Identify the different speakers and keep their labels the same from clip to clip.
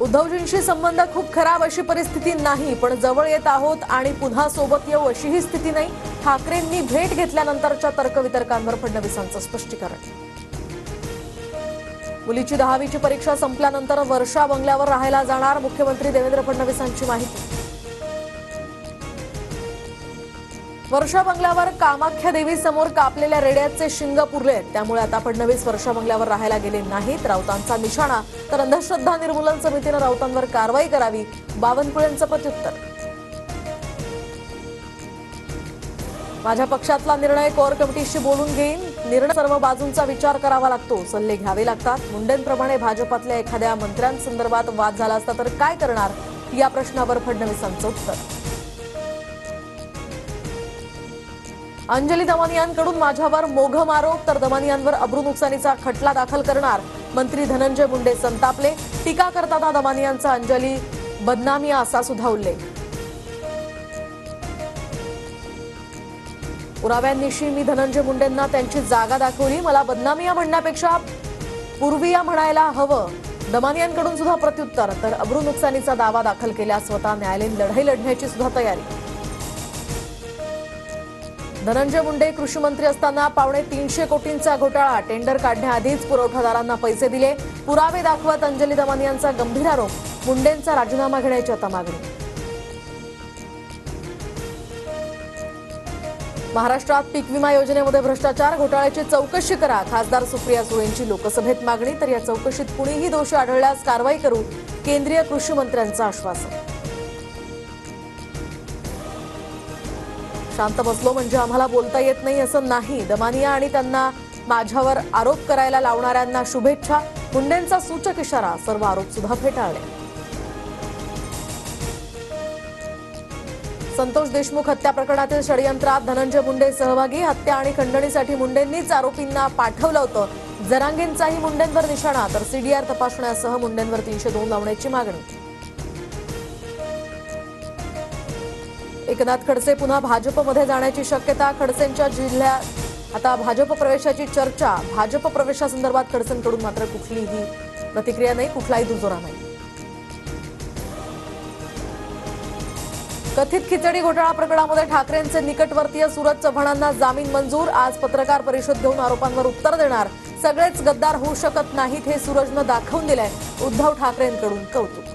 Speaker 1: उद्धवजींशी संबंध खूप खराब अशी परिस्थिती नाही, पण जवळ येत आहोत आणि पुन्हा सोबत येऊ अशीही स्थिती नाही. ठाकरेंनी भेट घेतल्यानंतरच्या तर्कवितर्कांवर फडणवीसांचं स्पष्टीकरण. मुलीची 10वीची परीक्षा संपल्यानंतर वर्षा बंगल्यावर राहायला जाणार, मुख्यमंत्री देवेंद्र फडणवीसांची माहिती. वर्षा बंगल्यावर कामाख्या देवी समोर कापलेल्या रेड्याचे शिंग पुरले, त्यामुळे आता फडणवीस वर्षा बंगल्यावर राहायला गेले नाहीत. राऊतांचा निशाणा, तर अंधश्रद्धा निर्मूलन समितीनं राऊतांवर कारवाई करावी, बावनकुळेंचं प्रत्युत्तर. माझ्या पक्षातला निर्णय कोर कमिटीशी बोलून घेईन, निर्णय सर्व बाजूंचा विचार करावा लागतो, सल्ले घ्यावे लागतात. मुंडेंप्रमाणे भाजपातल्या एखाद्या मंत्र्यांसंदर्भात वाद झाला असता तर काय करणार, या प्रश्नावर फडणवीसांचं उत्तर. अंजली दमानियांकडून माझ्यावर मोघम आरोप, तर दमानियांवर अब्रू नुकसानीचा खटला दाखल करणार, मंत्री धनंजय मुंडे संतापले. टीका करताना दमानियांचा अंजली बदनामिया असा सुद्धा उल्लेख. पुराव्यांनिशी मी धनंजय मुंडेंना त्यांची जागा दाखवली, मला बदनामिया म्हणण्यापेक्षा पूर्विया म्हणायला हवं, दमानियांकडून सुद्धा प्रत्युत्तर. तर अब्रू नुकसानीचा दावा दाखल केल्यास स्वतः न्यायालयीन लढाई लढण्याची सुद्धा तयारी. धनंजय मुंडे कृषी मंत्री असताना 350 कोटींचा घोटाळा, टेंडर काढण्याआधीच पुरवठादारांना पैसे दिले, पुरावे दाखवत अंजली दमानियांचा गंभीर आरोप. मुंडेंचा राजीनामा घेण्याची आता मागणी. महाराष्ट्रात पीक विमा योजनेमध्ये भ्रष्टाचार, घोटाळ्याची चौकशी करा, खासदार सुप्रिया सुळेंची लोकसभेत मागणी. तर या चौकशीत कुणीही दोषी आढळल्यास कारवाई करू, केंद्रीय कृषी मंत्र्यांचं आश्वासन. शांत बसलो म्हणजे आम्हाला बोलता येत नाही असं नाही, दमानिया आणि त्यांना माझ्यावर आरोप करायला लावणाऱ्यांना शुभेच्छा. मुंडेंचा सूचक इशारा, सर्व आरोप सुद्धा फेटाळले. संतोष देशमुख हत्या प्रकरणातील षडयंत्रात धनंजय मुंडे सहभागी, हत्या आणि खंडणीसाठी मुंडेंनीच आरोपींना पाठवलं होतं. जरांगेंचाही मुंडेंवर निशाणा, तर सीडीआर तपासण्यासह मुंडेंवर 302 लावण्याची मागणी. एकनाथ खडसे पुन्हा भाजपमध्ये जाण्याची शक्यता, खडसेंच्या जिल्ह्यात आता भाजप प्रवेशाची चर्चा. भाजप प्रवेशासंदर्भात खडसेंकडून मात्र कुठलीही प्रतिक्रिया नाही, कुठलाही दुजोरा नाही. कथित खिचडी घोटाळा प्रकरणामध्ये ठाकरेंचे निकटवर्तीय सूरज चव्हाणांना जामीन मंजूर, आज पत्रकार परिषद घेऊन आरोपांवर उत्तर देणार. सगळेच गद्दार होऊ शकत नाहीत हे सूरजनं दाखवून दिलंय, उद्धव ठाकरेंकडून कौतुक.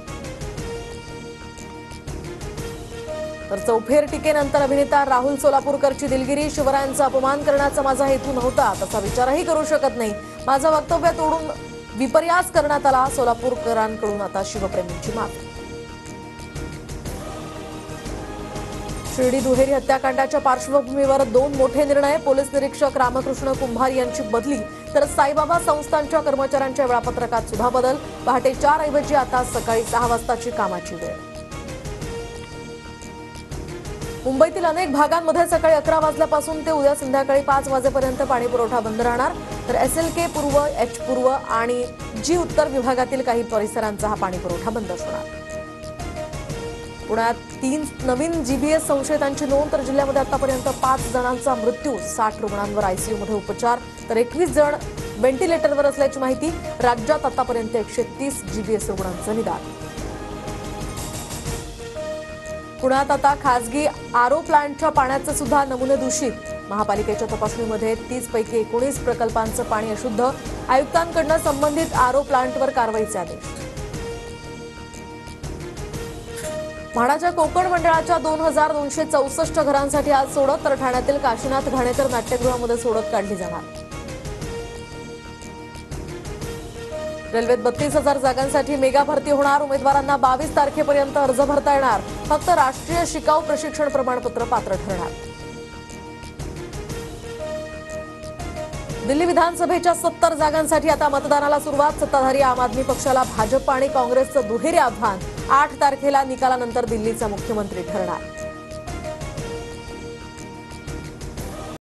Speaker 1: तर चौफेर टीकेनंतर अभिनेता राहुल सोलापूरकरची दिलगिरी, शिवरायांचा अपमान करण्याचा माझा हेतू नव्हता, तसा विचारही करू शकत नाही, माझं वक्तव्य तोडून विपर्यास करण्यात आला. सोलापूरकरांकडून आता शिवप्रेमींची मागणी. शिर्डी दुहेरी हत्याकांडाच्या पार्श्वभूमीवर 2 मोठे निर्णय, पोलीस निरीक्षक रामकृष्ण कुंभार यांची बदली, तर साईबाबा संस्थांच्या कर्मचाऱ्यांच्या वेळापत्रकात सुद्धा बदल. पहाटे 4 ऐवजी आता सकाळी 6 वाजताची कामाची वेळ. मुंबईतील अनेक भागांमध्ये सकाळी 11 वाजल्यापासून ते उद्या संध्याकाळी 5 वाजेपर्यंत पाणी पुरवठा बंद राहणार. तर SLK पूर्व, H पूर्व आणि G उत्तर विभागातील काही परिसरांचा हा पाणी पुरवठा बंद असणार. पुण्यात 3 नवीन GBS संशयितांची नोंद, तर जिल्ह्यामध्ये आतापर्यंत 5 जणांचा मृत्यू, 60 रुग्णांवर ICUमध्ये उपचार, तर 21 जण व्हेंटिलेटरवर असल्याची माहिती. राज्यात आतापर्यंत 130 GBS रुग्णांचं निदान. पुण्यात आता खासगी आरो प्लांटच्या पाण्याचे सुद्धा नमुने दूषित, महापालिकेच्या तपासणीमध्ये 30 पैकी 19 प्रकल्पांचं पाणी अशुद्ध, आयुक्तांकडून संबंधित आरो प्लांटवर कारवाईचे आदेश. म्हाडाच्या कोकण मंडळाच्या 2264 घरांसाठी आज सोडत, तर ठाण्यातील काशीनाथ घाणेकर नाट्यगृहामध्ये सोडत काढली जाणार. रेल्वेत 32,000 जागांसाठी मेगा भरती होणार, उमेदवारांना 22 तारखेपर्यंत अर्ज भरता येणार, फक्त राष्ट्रीय शिकाऊ प्रशिक्षण प्रमाणपत्र पात्र ठरणार. दिल्ली विधानसभेच्या 70 जागांसाठी आता मतदानाला सुरुवात, सत्ताधारी आम आदमी पक्षाला भाजप आणि काँग्रेसचं दुहेरी आव्हान, 8 तारखेला निकालानंतर दिल्लीचा मुख्यमंत्री ठरणार.